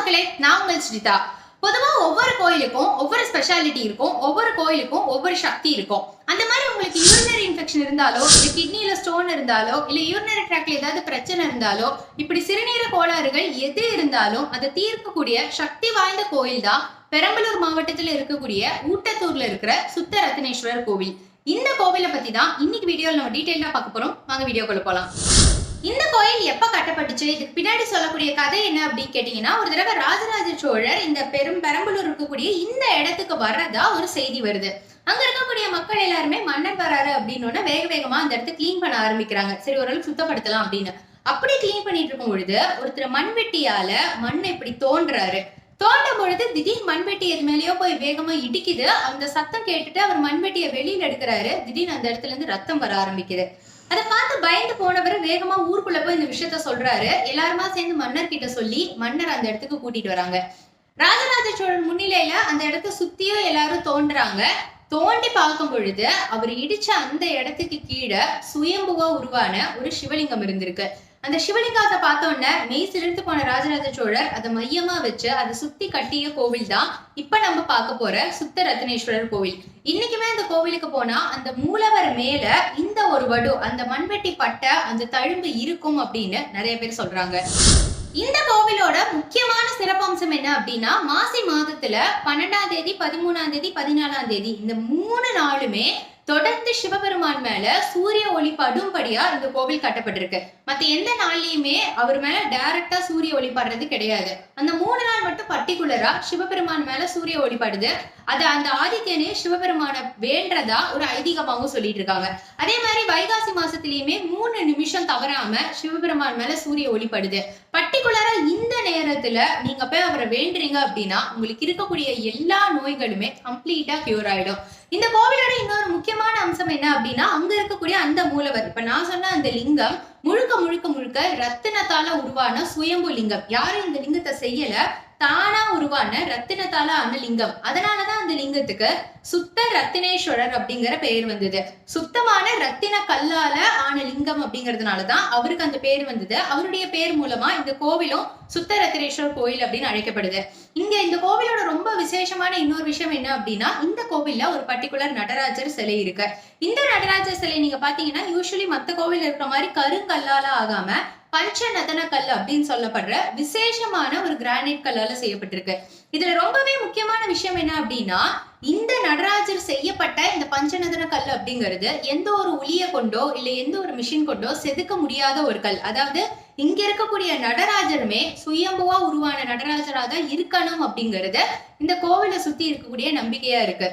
மக்களே, நான் உங்கள் ஸ்ரிதா. பொதுவா ஒவ்வொரு கோயிலுக்கும் ஒவ்வொரு ஸ்பெஷாலிட்டி இருக்கும், ஒவ்வொரு கோயிலுக்கும் ஒவ்வொரு சக்தி இருக்கும். அந்த மாதிரி உங்களுக்கு யூரினரி இன்ஃபெக்ஷன் இருந்தாலோ, இல்ல கிட்னில ஸ்டோன் இருந்தாலோ, இல்ல யூரினரி ட்ராக்ல ஏதாவது பிரச்சனை இருந்தாலோ, இப்படி சிறுநீர கோளாறுகள் எது இருந்தாலும் அதை தீர்க்கக்கூடிய சக்தி வாய்ந்த கோயில் தான் பெரம்பலூர் மாவட்டத்தில் இருக்கக்கூடிய ஊட்டத்தூர்ல இருக்கிற சுத்த ரத்தினேஸ்வரர் கோவில். இந்த கோவிலை பத்தி தான் இன்னைக்கு வீடியோல நம்ம டீடைலா பார்க்க போறோம். வாங்க வீடியோக்குள்ள போலாம். இந்த கோயில் எப்ப கட்டப்பட்டுச்சு, இதுக்கு பின்னாடி சொல்லக்கூடிய கதை என்ன அப்படின்னு கேட்டீங்கன்னா, ஒரு தடவை ராஜராஜ சோழர் இந்த பெரம்பலூர் இருக்கக்கூடிய இந்த இடத்துக்கு வர்றதா ஒரு செய்தி வருது. அங்க இருக்கக்கூடிய மக்கள் எல்லாருமே மன்னர் வராரு அப்படின்னு வேக வேகமா அந்த இடத்த கிளீன் பண்ண ஆரம்பிக்கிறாங்க. சரி, ஓரளவுக்கு சுத்தப்படுத்தலாம் அப்படின்னு. அப்படி கிளீன் பண்ணிட்டு இருக்கும் பொழுது ஒருத்தர் மண்வெட்டியால மண்ணை இப்படி தோன்றாரு. தோண்டும் பொழுது திடீர் மண்வெட்டி எது மேலேயோ போய் வேகமா இடிக்குது. அந்த சத்தம் கேட்டுட்டு அவர் மண்வெட்டியை வெளியில எடுக்கிறாரு. திடீர்னு அந்த இடத்துல இருந்து ரத்தம் வர ஆரம்பிக்குது. அதை பார்த்து பயந்து போனவர் வேகமா ஊருக்குள்ள போய் இந்த விஷயத்த சொல்றாரு. எல்லாருமா சேர்ந்து மன்னர் கிட்ட சொல்லி மன்னர் அந்த இடத்துக்கு கூட்டிட்டு வராங்க. ராஜராஜ சோழன் முன்னிலையில அந்த இடத்த சுத்தியும் எல்லாரும் தோன்றாங்க. தோண்டி பார்க்கும் பொழுது அவர் இடிச்ச அந்த இடத்துக்கு கீழே சுயம்புவா உருவான ஒரு சிவலிங்கம் இருந்திருக்கு. அந்த சிவலிங்கத்தை பார்த்தோன்னே மெய் சிலிர்த்து போன ராஜராஜ சோழர் அதை மையமா வச்சு அதை சுத்தி கட்டிய கோவில் தான் இப்ப நம்ம பார்க்க போற சுத்த ரத்தினேஸ்வரர் கோவில். இன்னைக்குமே அந்த கோவிலுக்கு போனா அந்த மூலவர் மேல இந்த ஒரு வடு, அந்த மண்வெட்டி பட்ட அந்த தழும்பு இருக்கும் அப்படின்னு நிறைய பேர் சொல்றாங்க. இந்த கோவிலோட முக்கியமான சிறப்பம்சம் என்ன அப்படின்னா, மாசி மாதத்துல 12ஆம் தேதி, 13ஆம் தேதி, 14ஆம் தேதி இந்த 3 நாளுமே தொடர்ந்து சிவபெருமான் மேல சூரிய ஒளி படும்படியா இந்த கோவில் கட்டப்பட்டிருக்கு. மத்த எந்த நாள்லயுமே அவர் மேல டைரக்டா சூரிய ஒளி படுறது கிடையாது. அந்த 3 நாள் மட்டும் பர்டிகுலரா சிவபெருமான் மேல சூரிய ஒளி படுது. அது அந்த ஆதித்யனே சிவபெருமான வேண்டதா ஒரு ஐதீகமாகவும் சொல்லிட்டு இருக்காங்க. அதே மாதிரி வைகாசி மாசத்திலயுமே 3 நிமிஷம் தவறாம சிவபெருமான் மேல சூரிய ஒளி படுது. பர்டிகுலரா இந்த நேரத்துல நீங்க போய் அவரை வேண்டுறீங்க அப்படின்னா உங்களுக்கு இருக்கக்கூடிய எல்லா நோய்களுமே கம்ப்ளீட்டா கியூர் ஆயிடும். இந்த கோவிலோட இன்னொரு முக்கியமான அம்சம் என்ன அப்படின்னா, அங்க இருக்கக்கூடிய அந்த மூலவர், இப்ப நான் சொன்ன அந்த லிங்கம் முழுக்க முழுக்க முழுக்க ரத்தினத்தால உருவான சுயம்பு லிங்கம். யாரும் இந்த லிங்கத்தை செய்யல, தானா உருவான ரத்தினத்தால ஆன லிங்கம். அதனாலதான் அந்த லிங்கத்துக்கு சுத்த ரத்தினேஸ்வரர் அப்படிங்கிற பெயர் வந்தது. சுத்தமான ரத்தின கல்லால ஆன லிங்கம் அப்படிங்கிறதுனாலதான் அவருக்கு அந்த பேர் வந்தது. அவருடைய பேர் மூலமா இந்த கோவிலும் சுத்த ரத்தினேஸ்வரர் கோயில் அப்படின்னு அழைக்கப்படுது. இங்க இந்த கோவிலோட ரொம்ப விசேஷமான இன்னொரு விஷயம் என்ன அப்படின்னா, இந்த கோவில்ல ஒரு பர்டிகுலர் நடராஜர் சிலை இருக்கு. இந்த நடராஜர் சிலை நீங்க பாத்தீங்கன்னா யூஸ்வலி மத்த கோவில் இருக்கிற மாதிரி கருங்கல்லால ஆகாம பஞ்சநதன கல் அப்படின்னு சொல்லப்படுற விசேஷமான ஒரு கிரானைட் கல்லால செய்யப்பட்டிருக்கு. இதுல ரொம்பவே முக்கியமான விஷயம் என்ன அப்படின்னா, இந்த நடராஜர் செய்யப்பட்ட இந்த பஞ்சநதன கல் அப்படிங்கிறது எந்த ஒரு உளிய கொண்டோ இல்ல எந்த ஒரு மிஷின் கொண்டோ செதுக்க முடியாத ஒரு கல். அதாவது இங்க இருக்கக்கூடிய நடராஜருமே சுயம்புவா உருவான நடராஜரா தான் இருக்கணும் அப்படிங்கறது இந்த கோவிலை சுத்தி இருக்கக்கூடிய நம்பிக்கையா இருக்கு.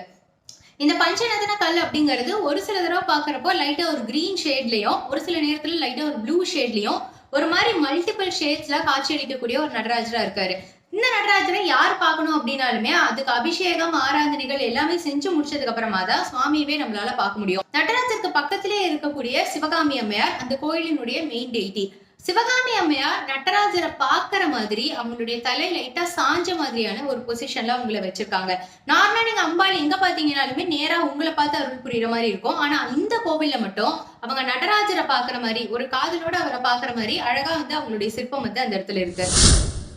இந்த பஞ்சநதன கல் அப்படிங்கிறது ஒரு சில தடவை பாக்குறப்போ லைட்டா ஒரு கிரீன் ஷேட்லயும், ஒரு சில நேரத்துல லைட்டா ஒரு ப்ளூ ஷேட்லயும், ஒரு மாதிரி மல்டிபிள் ஷேட்ஸ்ல காட்சி அளிக்கக்கூடிய ஒரு நடராஜரா இருக்காரு. இந்த நடராஜரை யார் பார்க்கணும் அப்படின்னாலுமே அதுக்கு அபிஷேகம், ஆராதனைகள் எல்லாமே செஞ்சு முடிச்சதுக்கு அப்புறமா தான் சுவாமியவே நம்மளால பார்க்க முடியும். நடராஜருக்கு பக்கத்திலே இருக்கக்கூடிய சிவகாமி அம்மையார் அந்த கோயிலினுடைய மெயின் டெய்டி. சிவகாமி அம்மையார் நடராஜரை பாக்குற மாதிரி அவங்களுடைய தலை லைட்டா சாஞ்ச மாதிரியான ஒரு பொசிஷன்ல அவங்கள வச்சிருக்காங்க. நார்மலா நீங்க அம்பாள் எங்க பாத்தீங்கன்னாலுமே நேரா உங்களை பார்த்து அருள் புரியுற மாதிரி இருக்கும். ஆனா இந்த கோவில்ல மட்டும் அவங்க நடராஜரை பாக்குற மாதிரி, ஒரு காதலோட அவரை பாக்குற மாதிரி அழகா அவங்களுடைய சிற்பம் அந்த இடத்துல இருக்கு.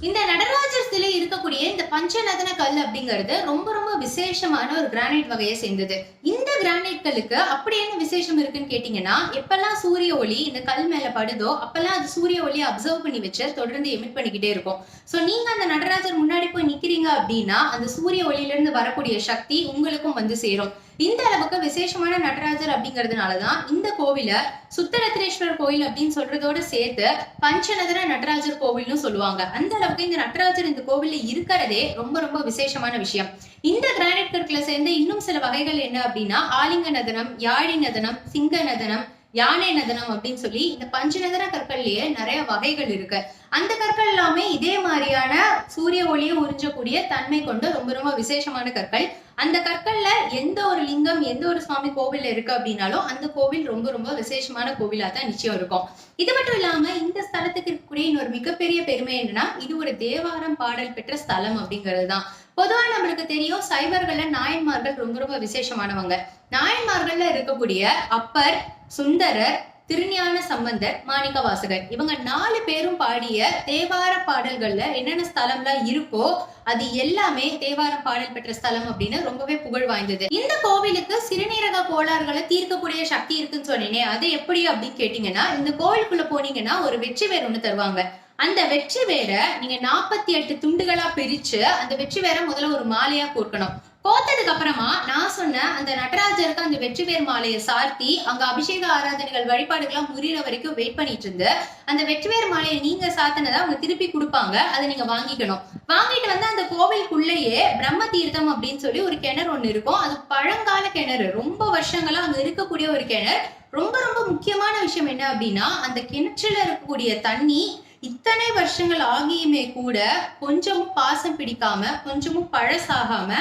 இந்த நடராஜர் சிலை இருக்கக்கூடிய இந்த பஞ்சநதன கல் அப்படிங்கிறது ரொம்ப ரொம்ப விசேஷமான ஒரு கிரானைட் வகையை சேர்ந்தது. இந்த கிரானைட் கல்லுக்கு அப்படி என்ன விசேஷம் இருக்குன்னு கேட்டீங்கன்னா, எப்பெல்லாம் சூரிய ஒளி இந்த கல் மேல படுதோ அப்பெல்லாம் அது சூரிய ஒளியை அப்சர்வ் பண்ணி வச்சு தொடர்ந்து எமிட் பண்ணிக்கிட்டே இருக்கும். சோ நீங்க அந்த நடராஜர் முன்னாடி போய் நிக்கிறீங்க அப்படின்னா அந்த சூரிய ஒளியில இருந்து வரக்கூடிய சக்தி உங்களுக்கும் சேரும். இந்த அளவுக்கு விசேஷமான நடராஜர் அப்படிங்கிறதுனாலதான் இந்த கோவில சுத்த ரத்தினேஸ்வரர் கோயில் அப்படின்னு சொல்றதோட சேர்த்து பஞ்சநதன நடராஜர் கோவில்னு சொல்லுவாங்க. அந்த அளவுக்கு இந்த நடராஜர் இந்த கோவில்ல இருக்கிறதே ரொம்ப ரொம்ப விசேஷமான விஷயம். இந்த கிரானைட் கற்களை சேர்ந்த இன்னும் சில வகைகள் என்ன அப்படின்னா, ஆலிங்க நதனம், யாழி நதனம், சிங்க நதனம், யானை நதனம் அப்படின்னு சொல்லி இந்த பஞ்சநதன கற்கள்லயே நிறைய வகைகள் இருக்கு. அந்த கற்கள் எல்லாமே இதே மாதிரியான சூரிய ஒளியை உறிஞ்சக்கூடிய தன்மை கொண்டு ரொம்ப ரொம்ப விசேஷமான கற்கள். அந்த கற்கள்ல எந்த ஒரு லிங்கம், எந்த ஒரு சுவாமி கோவில் இருக்கு அப்படின்னாலும் அந்த கோவில் ரொம்ப ரொம்ப விசேஷமான கோவிலா தான் நிச்சயம் இருக்கும். இது மட்டும் இல்லாம இந்த ஸ்தலத்துக்கு இருக்கக்கூடிய இன்னொரு மிகப்பெரிய பெருமை என்னன்னா, இது ஒரு தேவாரம் பாடல் பெற்ற ஸ்தலம் அப்படிங்கிறது தான். பொதுவா நம்மளுக்கு தெரியும், சைவர்கள்ல நாயன்மார்கள் ரொம்ப ரொம்ப விசேஷமானவங்க. நாயன்மார்கள்ல இருக்கக்கூடிய அப்பர், சுந்தரர், திருஞான சம்பந்தர், மாணிக்கவாசகர் இவங்க 4 பேரும் பாடிய தேவார பாடல்கள்ல என்னென்ன ஸ்தலம்லாம் இருக்கோ அது எல்லாமே தேவாரம் பாடல் பெற்ற ஸ்தலம் அப்படின்னு ரொம்பவே புகழ் வாய்ந்தது. இந்த கோவிலுக்கு சிறுநீரக கோளாறுகளை தீர்க்கக்கூடிய சக்தி இருக்குன்னு சொன்னேனே, அது எப்படி அப்படின்னு கேட்டீங்கன்னா, இந்த கோவிலுக்குள்ள போனீங்கன்னா ஒரு வெற்றி வேர் ஒண்ணு தருவாங்க. அந்த வெற்றி வேற நீங்க 48 துண்டுகளா பிரிச்சு அந்த வெற்றி வேற முதல்ல ஒரு மாலையா கோர்க்கணும். கோத்ததுக்கு அப்புறமா நான் சொன்ன அந்த நடராஜருக்கு அந்த வெற்றி வேர் மாலையை சார்த்தி அங்க அபிஷேக ஆராதனைகள் வழிபாடுகள்லாம் முறிகிற வரைக்கும் வெயிட் பண்ணிட்டு இருந்து அந்த வெற்றி வேர் மாலையை நீங்க சாத்தினதை அவங்க திருப்பி கொடுப்பாங்க. அதை நீங்க வாங்கிக்கணும். வாங்கிட்டு வந்து அந்த கோவிலுக்குள்ளேயே பிரம்ம தீர்த்தம் அப்படின்னு சொல்லி ஒரு கிணறு ஒண்ணு இருக்கும். அது பழங்கால கிணறு, ரொம்ப வருஷங்களா அங்க இருக்கக்கூடிய ஒரு கிணறு. ரொம்ப ரொம்ப முக்கியமான விஷயம் என்ன அப்படின்னா, அந்த கிணற்றுல இருக்கக்கூடிய தண்ணி இத்தனை வருஷங்கள் ஆகியுமே கூட கொஞ்சமும் பாசம் பிடிக்காம, கொஞ்சமும் பழசாகாம,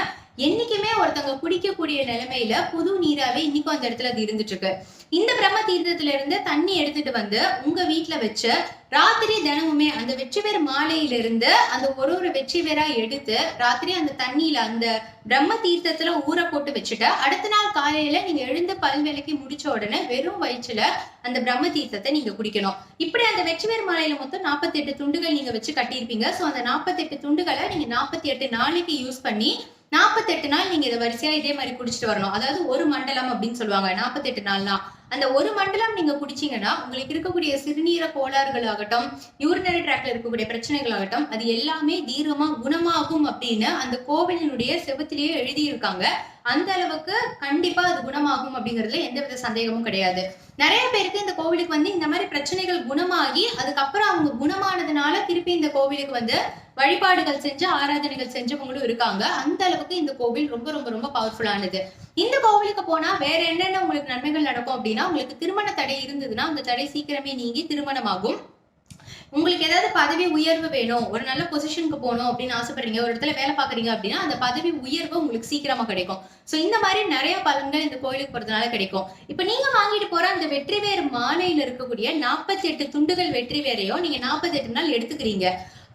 என்னைக்குமே ஒருத்தவங்க குடிக்கக்கூடிய நிலைமையில புது நீராவே இன்னைக்கும் அந்த இடத்துல அது இருந்துட்டு இருக்கு. இந்த பிரம்ம தீர்த்தத்துல இருந்து தண்ணி எடுத்துட்டு வந்து உங்க வீட்டுல வச்சு ராத்திரி தினமுமே அந்த வெற்றி வேர் மாலையில இருந்து அந்த ஒரு வெற்றி வேரா எடுத்து ராத்திரி அந்த தண்ணியில அந்த பிரம்ம தீர்த்தத்துல ஊற போட்டு வச்சுட்டு அடுத்த நாள் காலையில நீங்க எழுந்து பல்வேலைக்கு முடிச்ச உடனே வெறும் வயிற்றுல அந்த பிரம்ம தீர்த்தத்தை நீங்க குடிக்கணும். இப்படி அந்த வெற்றி வேர் மாலையில மொத்தம் 48 துண்டுகள் நீங்க வச்சு கட்டியிருப்பீங்க. சோ அந்த 48 துண்டுகளை நீங்க 48 நாளைக்கு யூஸ் பண்ணி 48 நாள் நீங்க இதை வரிசையா இதே மாதிரி குடிச்சிட்டு வரணும். அதாவது ஒரு மண்டலம் அப்படின்னு சொல்லுவாங்க. 48 நாள்னா அந்த ஒரு மண்டலம் நீங்க குடிச்சீங்கன்னா உங்களுக்கு இருக்கக்கூடிய சிறுநீர கோளாறுகள் ஆகட்டும், யூரினரி ட்ராக்ல இருக்கக்கூடிய பிரச்சனைகள் ஆகட்டும், அது எல்லாமே தீர்க்கமா குணமாகும் அப்படின்னு அந்த கோவிலினுடைய செவத்திலேயே எழுதியிருக்காங்க. அந்த அளவுக்கு கண்டிப்பா அது குணமாகும் அப்படிங்கறதுல எந்தவித சந்தேகமும் கிடையாது. நிறைய பேருக்கு இந்த கோவிலுக்கு வந்து இந்த மாதிரி பிரச்சனைகள் குணமாகி அதுக்கப்புறம் அவங்க குணமானதுனால திருப்பி இந்த கோவிலுக்கு வந்து வழிபாடுகள் செஞ்சு ஆராதனைகள் செஞ்சவங்களும் இருக்காங்க. அந்த அளவுக்கு இந்த கோவில் ரொம்ப ரொம்ப ரொம்ப பவர்ஃபுல்லானது. இந்த கோவிலுக்கு போனா வேற என்னென்ன உங்களுக்கு நன்மைகள் நடக்கும் அப்படின்னா, உங்களுக்கு திருமண தடை இருந்ததுன்னா அந்த தடை சீக்கிரமே நீங்கி திருமணமாகும். உங்களுக்கு ஏதாவது பதவி உயர்வு வேணும், ஒரு நல்ல பொசிஷனுக்கு போகணும் அப்படின்னு ஆசைப்படுறீங்க, ஒரு இடத்துல வேலை பாக்குறீங்க அப்படின்னா அந்த பதவி உயர்வு உங்களுக்கு சீக்கிரமா கிடைக்கும். சோ இந்த மாதிரி நிறைய பலன்கள் இந்த கோயிலுக்கு போறதுனால கிடைக்கும். இப்ப நீங்க வாங்கிட்டு போற அந்த வெற்றி வேர் மாலையில இருக்கக்கூடிய 48 துண்டுகள் வெற்றி வேரையும் நீங்க 48 நாள் எடுத்துக்கிறீங்க.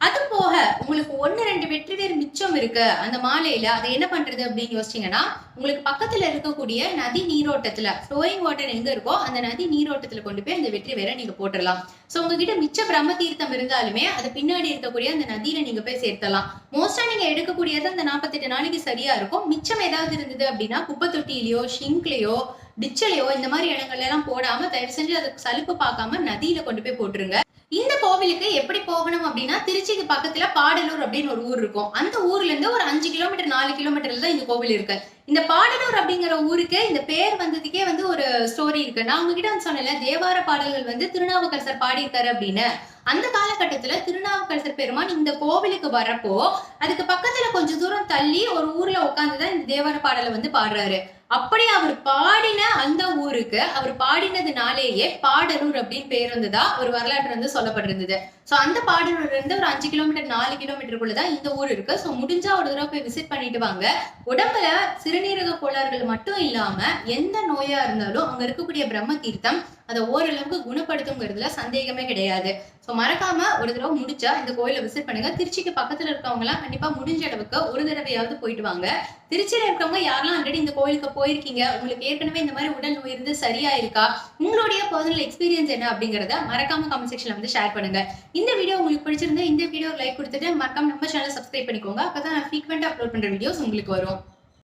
அது போக உங்களுக்கு 1-2 வெற்றி வேர் மிச்சம் இருக்கு அந்த மாலையில, அதை என்ன பண்றது அப்படின்னு யோசிச்சீங்கன்னா, உங்களுக்கு பக்கத்துல இருக்கக்கூடிய நதி நீரோட்டத்துல ஃப்ளோயிங் வாட்டர் எங்க இருக்கோ அந்த நதி நீரோட்டத்துல கொண்டு போய் அந்த வெற்றி வேரை நீங்க போட்டுடலாம். சோ உங்ககிட்ட மிச்ச பிரம்ம தீர்த்தம் இருந்தாலுமே அது பின்னாடி இருக்கக்கூடிய அந்த நதியில நீங்க போய் சேர்த்தலாம். மோஸ்டா நீங்க எடுக்கக்கூடியது அந்த 48 நாளைக்கு சரியா இருக்கும். மிச்சம் ஏதாவது இருந்தது அப்படின்னா குப்பை தொட்டியிலயோ ஷிங்க்லயோ டிச்சலையோ இந்த மாதிரி இடங்கள்ல எல்லாம் போடாம தயவு செஞ்சு அதுக்கு சலுப்பு பார்க்காம நதியில கொண்டு போய் போட்டுருங்க. இந்த கோவிலுக்கு எப்படி போகணும் அப்படின்னா, திருச்சிக்கு பக்கத்துல பாடலூர் அப்படின்னு ஒரு ஊர் இருக்கும். அந்த ஊர்ல இருந்து ஒரு 5 கிலோமீட்டர் 4 கிலோமீட்டர்ல தான் இந்த கோவில் இருக்கு. இந்த பாடலூர் அப்படிங்கிற ஊருக்கு இந்த பேர் வந்ததுக்கே வந்து ஒரு ஸ்டோரி இருக்கு. நான் உங்ககிட்ட வந்து சொன்னேன்ல, தேவார பாடல்கள் வந்து திருநாவுக்கரசர் பாடியிருக்காரு அப்படின்னு. அந்த காலகட்டத்துல திருநாவுக்கரசர் பெருமான் இந்த கோவிலுக்கு வரப்போ அதுக்கு பக்கத்துல கொஞ்சம் தூரம் தள்ளி ஒரு ஊர்ல உட்காந்துதான் இந்த தேவார பாடலை வந்து பாடுறாரு. அப்படி அவர் பாடின அந்த ஊருக்கு அவர் பாடினதுனாலேயே பாடலூர் அப்படின்னு பேர் வந்ததா ஒரு வரலாற்று வந்து சொல்லப்பட்டிருந்தது. சோ அந்த பாடலூர்ல இருந்து ஒரு 5 கிலோமீட்டர் 4 கிலோமீட்டருக்குள்ளதான் இந்த ஊர் இருக்கு. சோ முடிஞ்சா ஒரு தடவை போய் விசிட் பண்ணிட்டு வாங்க. உடம்புல சிறுநீரக கோளாறுகள் மட்டும் இல்லாம எந்த நோயா இருந்தாலும் அங்க இருக்கக்கூடிய பிரம்ம தீர்த்தம் அதை ஓரளவுக்கு குணப்படுத்துங்கிறதுல சந்தேகமே கிடையாது. சோ மறக்காம ஒரு தடவை முடிச்சா இந்த கோயிலை விசிட் பண்ணுங்க. திருச்சிக்கு பக்கத்துல இருக்கவங்க எல்லாம் கண்டிப்பா முடிஞ்ச அளவுக்கு ஒரு தடவையாவது போயிட்டு வாங்க. திருச்சியில இருக்கவங்க யாரெல்லாம் ஆல்ரெடி இந்த கோயிலுக்கு போயிருக்கீங்க, உங்களுக்கு ஏற்கனவே இந்த மாதிரி உடல் நோய் இருந்து சரியா இருக்கா, உங்களுடைய பர்சனல் எக்ஸ்பீரியன்ஸ் என்ன அப்படிங்கறத மறக்காம கமெண்ட் செக்ஷன்ல வந்து ஷேர் பண்ணுங்க. இந்த வீடியோ உங்களுக்கு பிடிச்சிருந்தா இந்த வீடியோ லைக் கொடுத்துட்டு மறக்காம நம்ம சேனல் சப்ஸ்கிரைப் பண்ணிக்கோங்க. அப்பதான் நான் ஃப்ரீக்வெண்டா அப்லோட் பண்ற வீடியோஸ் உங்களுக்கு வரும்.